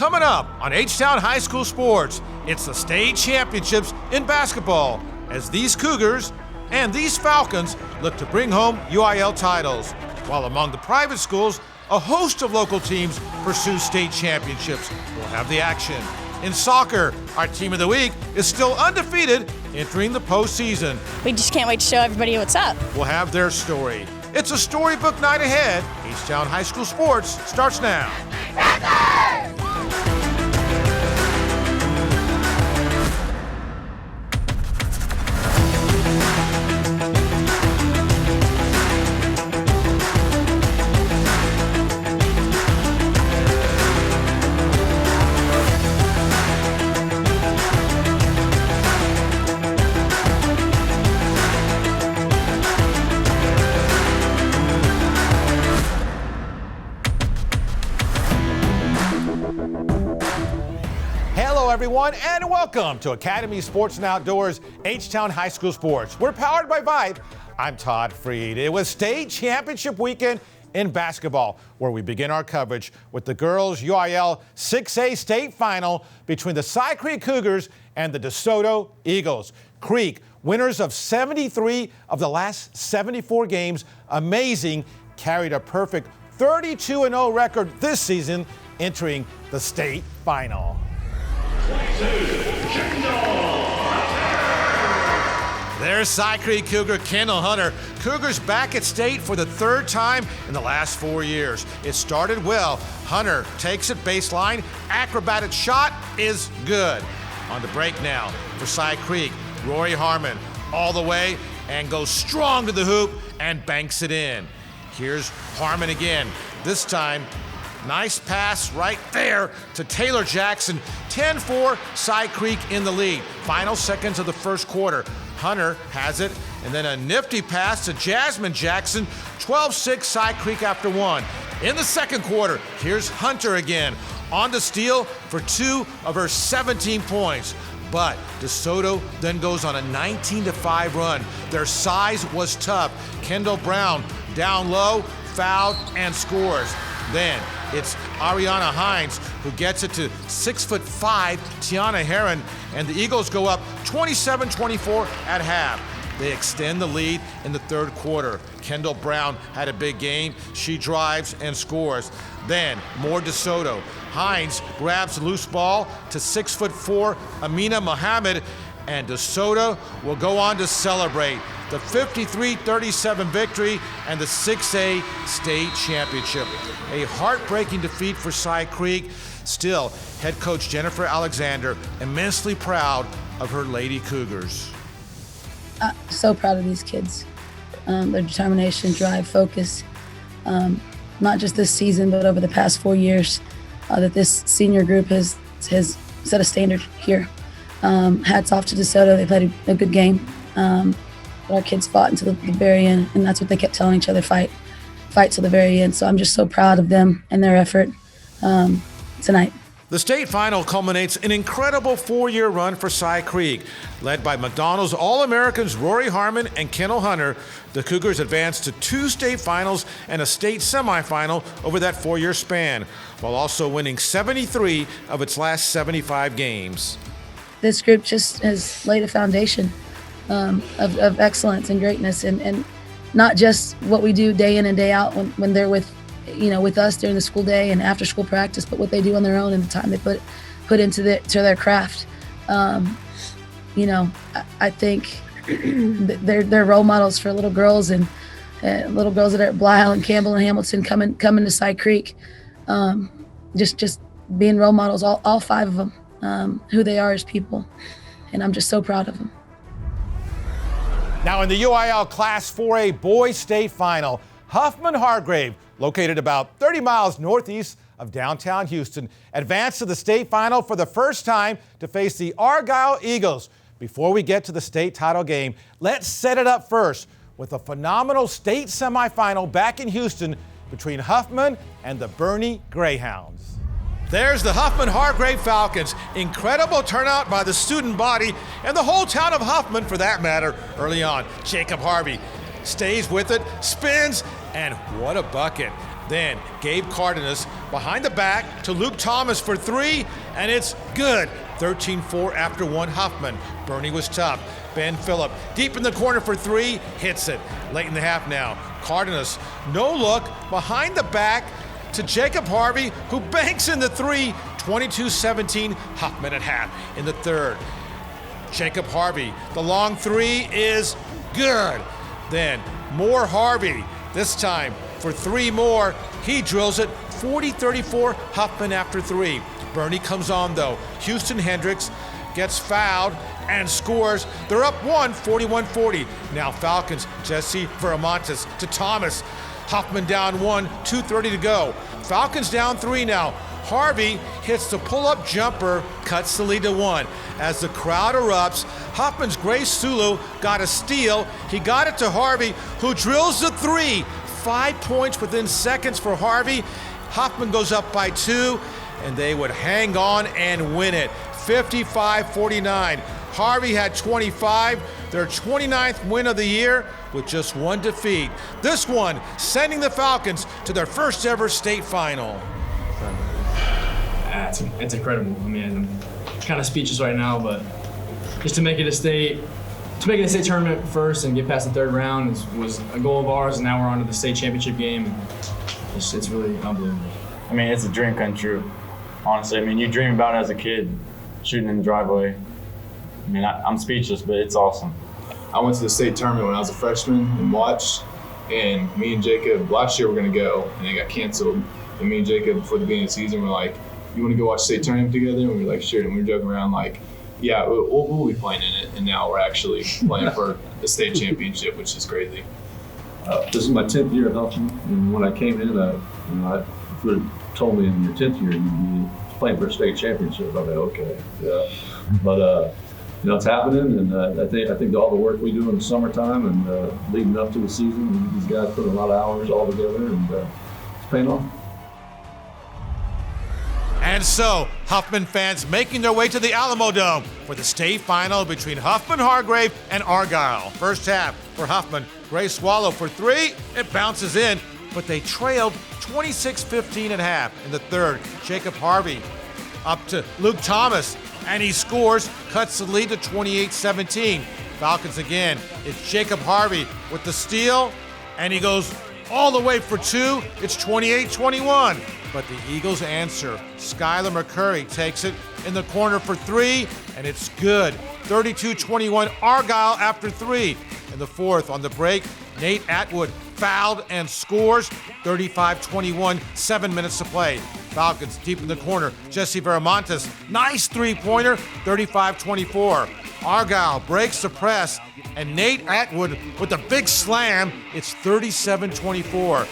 Coming up on H-Town High School Sports, it's the state championships in basketball as these Cougars and these Falcons look to bring home UIL titles, while among the private schools, a host of local teams pursue state championships. We'll have the action. In soccer, our team of the week is still undefeated entering the postseason. We just can't wait to show everybody what's up. We'll have their story. It's a storybook night ahead. H-Town High School Sports starts now. Everyone, and welcome to Academy Sports and Outdoors H-Town High School Sports. We're powered by Vibe. I'm Todd Freed. It was state championship weekend in basketball, where we begin our coverage with the girls UIL 6A state final between the Cy Creek Cougars and the DeSoto Eagles. Creek, winners of 73 of the last 74 games, amazing, carried a perfect 32-0 record this season, entering the state final. There's Cy Creek Cougar Kendall Hunter. Cougars back at state for the third time in the last 4 years. It started well. Hunter takes it baseline. Acrobatic shot is good. On the break now for Cy Creek. Rory Harmon all the way and goes strong to the hoop and banks it in. Here's Harmon again. This time, nice pass right there to Taylor Jackson. 10-4, Cy Creek in the lead. Final seconds of the first quarter. Hunter has it, and then a nifty pass to Jasmine Jackson. 12-6, Cy Creek after one. In the second quarter, here's Hunter again. On to steal for 2 of her 17 points. But DeSoto then goes on a 19-5 run. Their size was tough. Kendall Brown down low, fouled, and scores. Then it's Ariana Hines who gets it to 6'5" Tiana Heron, and the Eagles go up 27-24 at half. They extend the lead in the third quarter. Kendall Brown had a big game. She drives and scores. Then more DeSoto. Hines grabs the loose ball to 6'4" Amina Mohammed, and DeSoto will go on to celebrate the 53-37 victory and the 6A state championship. A heartbreaking defeat for Cy Creek. Still, head coach Jennifer Alexander immensely proud of her Lady Cougars. So proud of these kids. Their determination, drive, focus, not just this season, but over the past 4 years, that this senior group has set a standard here. Hats off to DeSoto. They played a good game. But our kids fought until the very end, and that's what they kept telling each other, fight till the very end. So I'm just so proud of them and their effort tonight. The state final culminates an incredible 4-year run for Cy Creek. Led by McDonald's All-Americans Rory Harmon and Kendall Hunter, the Cougars advanced to 2 state finals and a state semifinal over that 4-year span, while also winning 73 of its last 75 games. This group just has laid a foundation of excellence and greatness, and not just what we do day in and day out when they're with us during the school day and after school practice, but what they do on their own and the time they put into their craft. I think they're role models for little girls and little girls that are at Blythe and Campbell and Hamilton coming to Cy Creek. Just being role models, all 5 of them, who they are as people, and I'm just so proud of them. Now in the UIL Class 4A Boys State Final, Huffman-Hargrave, located about 30 miles northeast of downtown Houston, advanced to the state final for the first time to face the Argyle Eagles. Before we get to the state title game, let's set it up first with a phenomenal state semifinal back in Houston between Huffman and the Bernie Greyhounds. There's the Huffman-Hargrave Falcons. Incredible turnout by the student body and the whole town of Huffman for that matter early on. Jacob Harvey stays with it, spins, and what a bucket. Then Gabe Cardenas behind the back to Luke Thomas for three, and it's good. 13-4 after one. Huffman. Bernie was tough. Ben Phillip deep in the corner for three, hits it. Late in the half now. Cardenas, no look, behind the back to Jacob Harvey, who banks in the three. 22-17, Huffman at half in the third. Jacob Harvey, the long three is good. Then more Harvey, this time for three more. He drills it. 40-34, Huffman after three. Bernie comes on though. Houston Hendricks gets fouled and scores. They're up one, 41-40. Now Falcons, Jesse Veramontes to Thomas. Huffman down one, 2:30 to go. Falcons down three now. Harvey hits the pull-up jumper, cuts the lead to one. As the crowd erupts, Huffman's Grace Sulu got a steal. He got it to Harvey, who drills the three. 5 points within seconds for Harvey. Huffman goes up by two, and they would hang on and win it. 55-49. Harvey had 25, their 29th win of the year with just one defeat. This one sending the Falcons to their first ever state final. It's incredible. I mean, I'm kind of speechless right now, but just to make it a state tournament first and get past the third round was a goal of ours, and now we're on to the state championship game. It's really unbelievable. I mean, it's a dream come true, honestly. I mean, you dream about it as a kid, shooting in the driveway. I mean, I'm speechless, but it's awesome. I went to the state tournament when I was a freshman and watched, and me and Jacob last year were going to go, and it got canceled. And me and Jacob, before the beginning of the season, were like, you want to go watch state tournament together? And we were like, sure. And we were joking around like, yeah, we'll be playing in it. And now we're actually playing for the state championship, which is crazy. This is my 10th year at Huffman, and when I came in, if you would have told me in your 10th year you'd be playing for a state championship, I'd be okay. Yeah. But it's happening, and I think all the work we do in the summertime and leading up to the season, these guys put a lot of hours all together, and it's paying off. And so, Huffman fans making their way to the Alamo Dome for the state final between Huffman-Hargrave and Argyle. First half for Huffman. Grace Swallow for three. It bounces in, but they trailed 26-15 at half. In the third, Jacob Harvey up to Luke Thomas, and he scores, cuts the lead to 28-17. Falcons again. It's Jacob Harvey with the steal, and he goes all the way for two. It's 28-21. But the Eagles answer. Skylar McCurry takes it in the corner for three, and it's good. 32-21 Argyle after three. In the fourth, on the break, Nate Atwood fouled and scores. 35-21, 7 minutes to play. Falcons deep in the corner. Jesse Veramontes, nice three-pointer, 35-24. Argyle breaks the press, and Nate Atwood with a big slam. It's 37-24.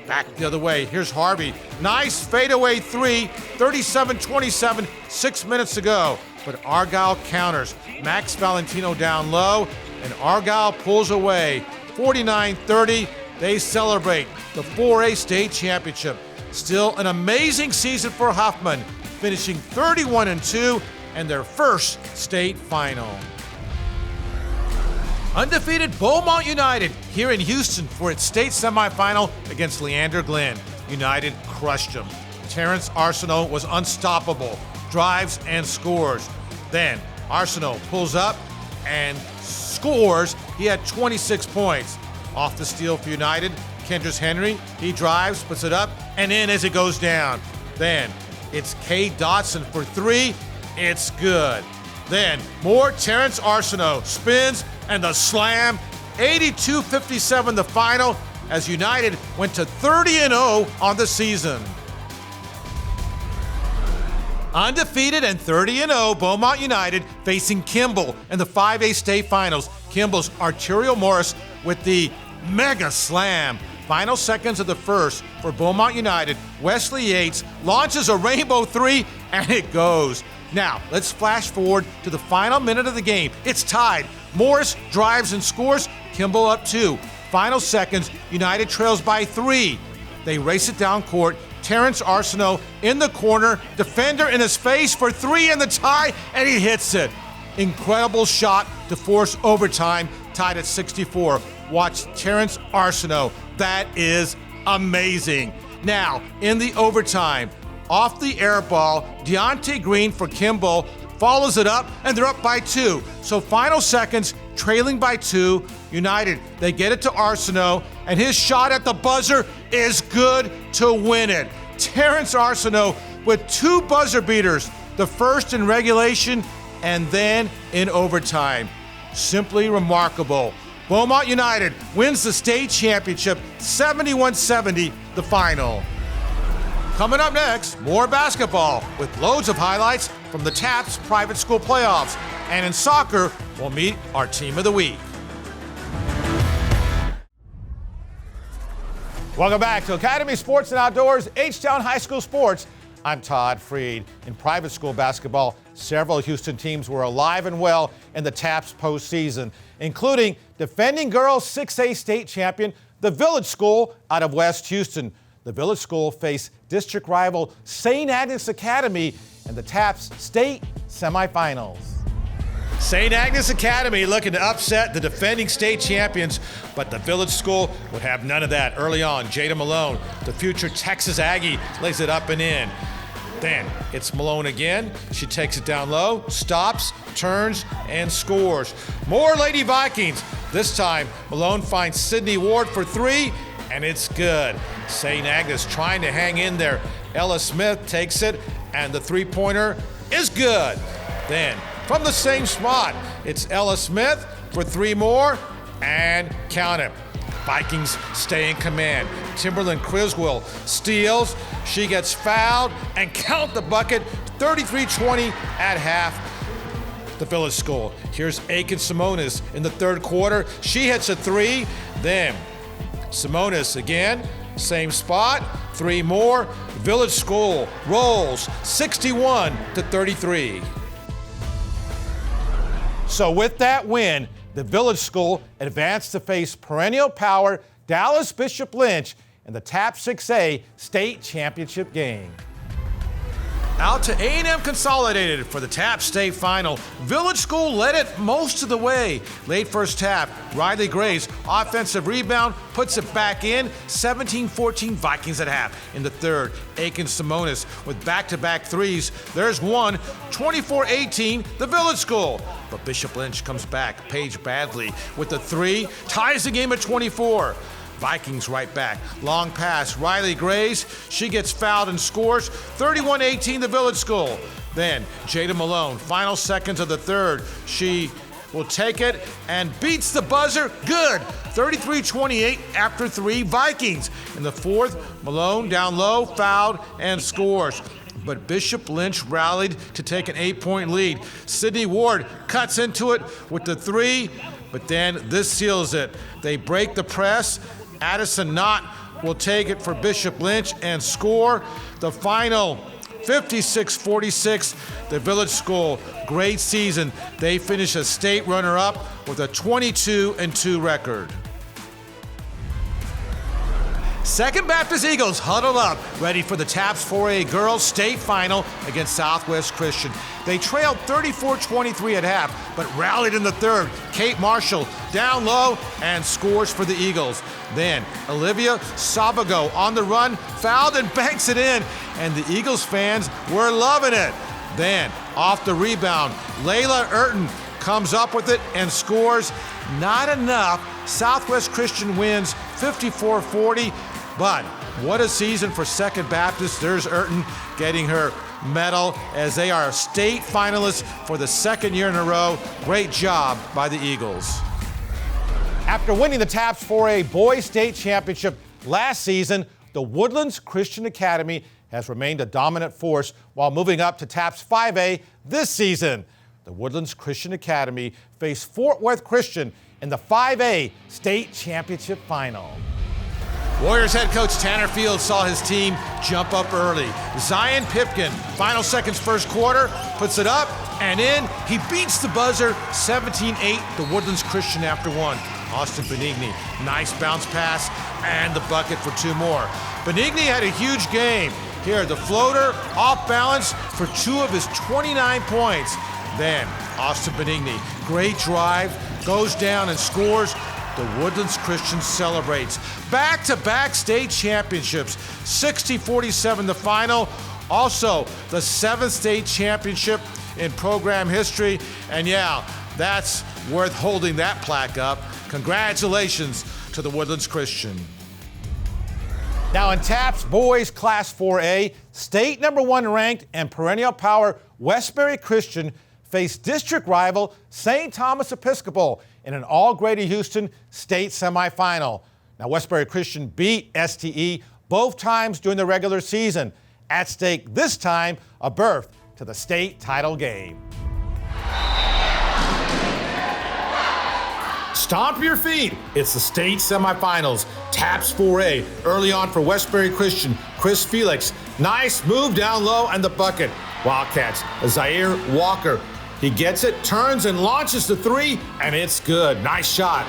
Back the other way, here's Harvey. Nice fadeaway three, 37-27, 6 minutes to go. But Argyle counters. Max Valentino down low, and Argyle pulls away. 49-30, they celebrate the 4A state championship. Still an amazing season for Huffman, finishing 31-2 and their first state final. Undefeated Beaumont United here in Houston for its state semifinal against Leander Glenn. United crushed them. Terrence Arsenault was unstoppable, drives and scores. Then Arsenault pulls up and scores. He had 26 points. Off the steal for United, Kendris Henry, he drives, puts it up, and in as it goes down. Then it's Cade Dotson for three. It's good. Then more Terrence Arsenault spins and the slam. 82-57 the final as United went to 30-0 on the season. Undefeated and 30-0, Beaumont United facing Kimball in the 5A state finals. Kimball's Arterial Morris with the mega slam. Final seconds of the first for Beaumont United. Wesley Yates launches a rainbow three, and it goes. Now, let's flash forward to the final minute of the game. It's tied. Morris drives and scores. Kimball up two. Final seconds, United trails by three. They race it down court. Terrence Arsenault in the corner. Defender in his face for three in the tie, and he hits it. Incredible shot to force overtime, tied at 64. Watch Terrence Arsenault. That is amazing. Now, in the overtime, off the air ball, Deontay Green for Kimball follows it up, and they're up by 2. So final seconds, trailing by 2. United, they get it to Arsenault, and his shot at the buzzer is good to win it. Terrence Arsenault with 2 buzzer beaters, the first in regulation and then in overtime. Simply remarkable. Beaumont United wins the state championship 71-70, the final. Coming up next, more basketball with loads of highlights from the TAPS private school playoffs. And in soccer, we'll meet our team of the week. Welcome back to Academy Sports and Outdoors, H-Town High School Sports. I'm Todd Freed. In private school basketball, several Houston teams were alive and well in the TAPS postseason, including defending girls 6A state champion, the Village School out of West Houston. The Village School faced district rival St. Agnes Academy in the TAPS state semifinals. St. Agnes Academy looking to upset the defending state champions, but the Village School would have none of that early on. Jada Malone, the future Texas Aggie, lays it up and in. Then it's Malone again. She takes it down low, stops, turns, and scores. More Lady Vikings. This time, Malone finds Sydney Ward for 3, and it's good. St. Agnes trying to hang in there. Ella Smith takes it, and the three-pointer is good. Then, from the same spot, it's Ella Smith for 3 more, and count it. Vikings stay in command. Timberland Criswell steals, she gets fouled, and count the bucket, 33-20 at half. The Village School. Here's Aiken Simonis in the third quarter. She hits a 3, then Simonis again, same spot, 3 more. Village School rolls 61-33. So with that win, the Village School advanced to face perennial power Dallas Bishop Lynch in the TAPS 6A state championship game. Out to A&M Consolidated for the TAPS state final. Village School led it most of the way. Late first half, Riley Gray's offensive rebound puts it back in. 17-14 Vikings at half. In the third, Aiken Simonis with back-to-back threes. There's one, 24-18, the Village School. But Bishop Lynch comes back. Paige Badley with the 3, ties the game at 24. Vikings right back. Long pass, Riley Grays. She gets fouled and scores. 31-18, the Village School. Then Jada Malone, final seconds of the third. She will take it and beats the buzzer. Good. 33-28 after 3, Vikings. In the fourth, Malone down low, fouled, and scores. But Bishop Lynch rallied to take an 8-point lead. Sydney Ward cuts into it with the 3, but then this seals it. They break the press. Addison Knott will take it for Bishop Lynch and score. The final 56-46, the Village School, great season. They finish as state runner-up with a 22-2 record. Second Baptist Eagles huddle up, ready for the TAPS 4A girls state final against Southwest Christian. They trailed 34-23 at half, but rallied in the third. Kate Marshall down low and scores for the Eagles. Then Olivia Sabago on the run, fouled and banks it in, and the Eagles fans were loving it. Then off the rebound, Layla Urton comes up with it and scores. Not enough. Southwest Christian wins 54-40. But what a season for Second Baptist. There's Urton getting her medal as they are state finalists for the second year in a row. Great job by the Eagles. After winning the TAPS 4A Boys State Championship last season, the Woodlands Christian Academy has remained a dominant force while moving up to TAPS 5A this season. The Woodlands Christian Academy faced Fort Worth Christian in the 5A State Championship Final. Warriors head coach Tanner Fields saw his team jump up early. Zion Pipkin, final seconds first quarter, puts it up and in. He beats the buzzer, 17-8, the Woodlands Christian after 1. Austin Benigni, nice bounce pass and the bucket for 2 more. Benigni had a huge game. Here, the floater off balance for 2 of his 29 points. Then Austin Benigni, great drive, goes down and scores. the Woodlands Christian celebrates. Back-to-back state championships, 60-47 the final. Also, the 7th state championship in program history. And yeah, that's worth holding that plaque up. Congratulations to the Woodlands Christian. Now in TAPS Boys Class 4A, state #1 ranked and perennial power Westbury Christian faced district rival St. Thomas Episcopal in an all-Grady Houston state semifinal. Now Westbury Christian beat STE both times during the regular season. At stake this time, a berth to the state title game. Stomp your feet. It's the state semifinals. TAPS 4A. Early on for Westbury Christian. Chris Felix. Nice move down low and the bucket. Wildcats. Zaire Walker. He gets it, turns and launches the three, and it's good. Nice shot.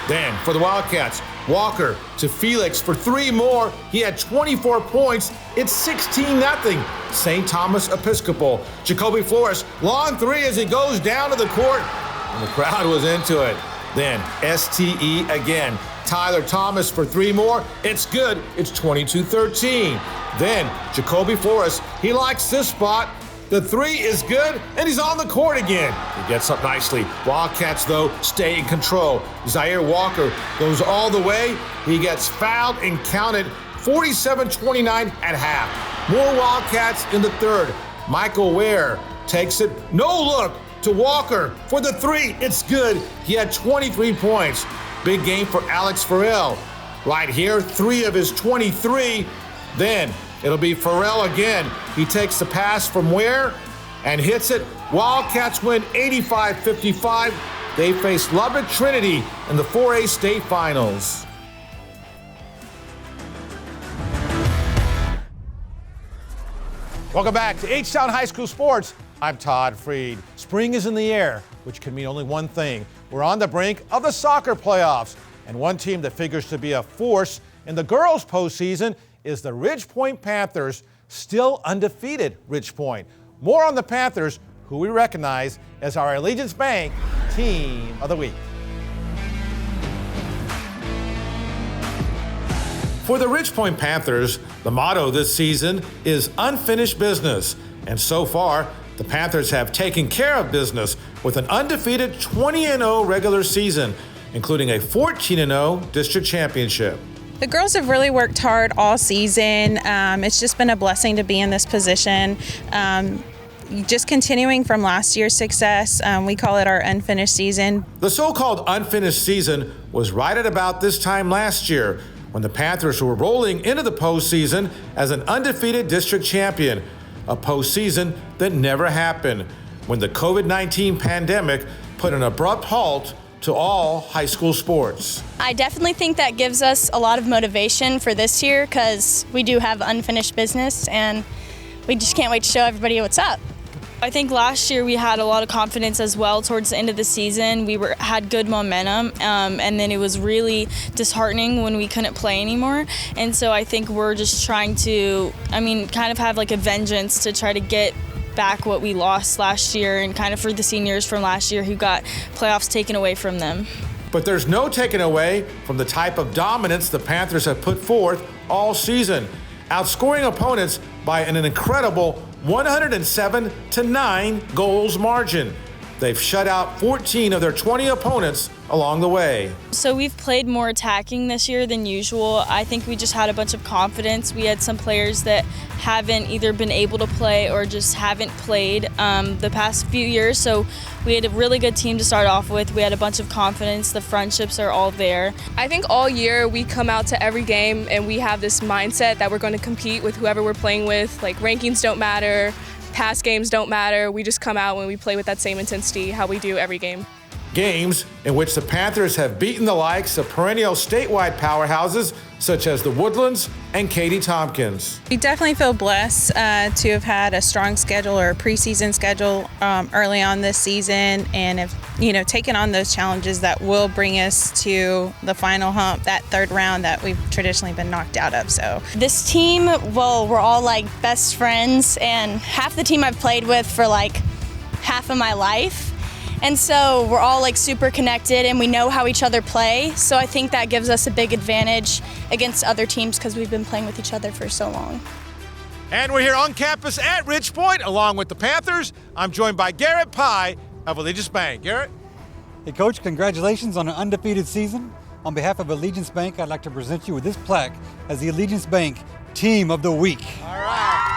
Then for the Wildcats, Walker to Felix for 3 more. He had 24 points. It's 16-0. St. Thomas Episcopal. Jacoby Flores, long 3 as he goes down to the court, and the crowd was into it. Then STE again. Tyler Thomas for 3 more. It's good. It's 22-13. Then Jacoby Flores, he likes this spot. The 3 is good, and he's on the court again. He gets up nicely. Wildcats, though, stay in control. Zaire Walker goes all the way. He gets fouled and counted. 47-29 at half. More Wildcats in the third. Michael Ware takes it. No look to Walker for the 3. It's good. He had 23 points. Big game for Alex Farrell. Right here, 3 of his 23. Then it'll be Farrell again. He takes the pass from Ware and hits it. Wildcats win 85-55. They face Lubbock Trinity in the 4A state finals. Welcome back to H-Town High School Sports. I'm Todd Freed. Spring is in the air, which can mean only one thing. We're on the brink of the soccer playoffs, and one team that figures to be a force in the girls' postseason is the Ridge Point Panthers, still undefeated Ridge Point. More on the Panthers, who we recognize as our Allegiance Bank Team of the Week. For the Ridge Point Panthers, the motto this season is unfinished business. And so far, the Panthers have taken care of business with an undefeated 20-0 regular season, including a 14-0 district championship. The girls have really worked hard all season. It's just been a blessing to be in this position. Just continuing from last year's success, we call it our unfinished season. The so-called unfinished season was right at about this time last year, when the Panthers were rolling into the postseason as an undefeated district champion, a postseason that never happened, when the COVID-19 pandemic put an abrupt halt to all high school sports. I definitely think that gives us a lot of motivation for this year because we do have unfinished business and we just can't wait to show everybody what's up. I think last year we had a lot of confidence as well towards the end of the season. We had good momentum, and then it was really disheartening when we couldn't play anymore. And so I think we're just trying to, kind of have like a vengeance to try to get back what we lost last year, and kind of for the seniors from last year who got playoffs taken away from them. But there's no taking away from the type of dominance the Panthers have put forth all season, outscoring opponents by an incredible 107-9 goals margin. They've shut out 14 of their 20 opponents along the way. So we've played more attacking this year than usual. I think we just had a bunch of confidence. We had some players that haven't either been able to play or just haven't played the past few years. So we had a really good team to start off with. We had a bunch of confidence. The friendships are all there. I think all year we come out to every game and we have this mindset that we're going to compete with whoever we're playing with. Like, rankings don't matter. Past games don't matter. We just come out when we play with that same intensity how we do every game. Games in which the Panthers have beaten the likes of perennial statewide powerhouses such as the Woodlands and Katy Tompkins. We definitely feel blessed to have had a strong schedule or a preseason schedule early on this season, and have taken on those challenges that will bring us to the final hump, that third round that we've traditionally been knocked out of. So This team, well, we're all like best friends, and half the team I've played with for like half of my life. And so we're all like super connected and we know how each other play. So I think that gives us a big advantage against other teams because we've been playing with each other for so long. And we're here on campus at Ridge Point along with the Panthers. I'm joined by Garrett Pye of Allegiance Bank. Garrett? Hey, Coach, congratulations on an undefeated season. On behalf of Allegiance Bank, I'd like to present you with this plaque as the Allegiance Bank Team of the Week. All right.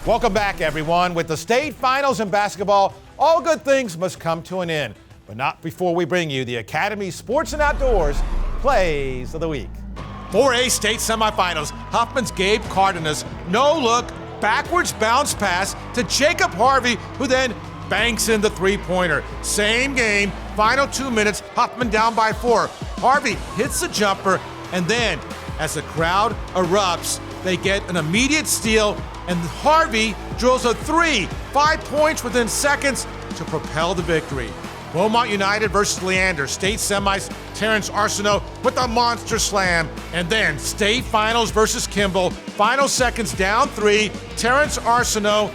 Welcome back, everyone. With the state finals in basketball, all good things must come to an end, but not before we bring you the Academy Sports and Outdoors Plays of the Week. 4A state semifinals, Huffman's Gabe Cardenas no-look, backwards bounce pass to Jacob Harvey, who then banks in the three-pointer. Same game, final 2 minutes, Huffman down by 4. Harvey hits the jumper, and then, as the crowd erupts, they get an immediate steal, and Harvey drills a 3, 5 points within seconds to propel the victory. Beaumont United versus Leander, state semis, Terrence Arsenault with a monster slam, and then state finals versus Kimball, final seconds down 3, Terrence Arsenault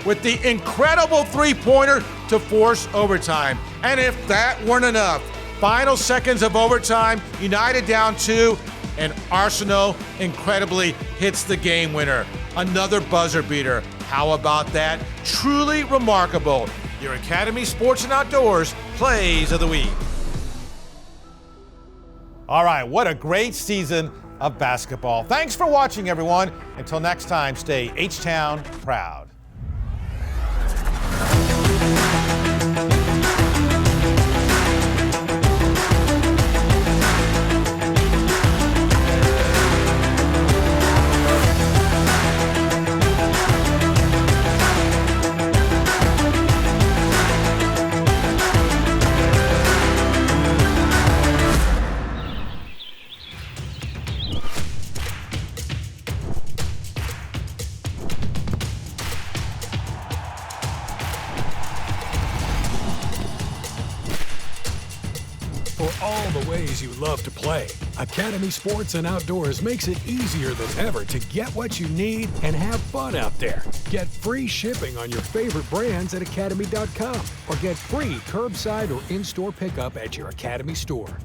with the incredible three-pointer to force overtime. And if that weren't enough, final seconds of overtime, United down 2, and Arsenault incredibly hits the game winner. Another buzzer beater. How about that? Truly remarkable. Your Academy Sports and Outdoors Plays of the Week. All right, what a great season of basketball. Thanks for watching, everyone. Until next time, stay H-Town proud. For all the ways you love to play, Academy Sports and Outdoors makes it easier than ever to get what you need and have fun out there. Get free shipping on your favorite brands at academy.com or get free curbside or in-store pickup at your Academy store.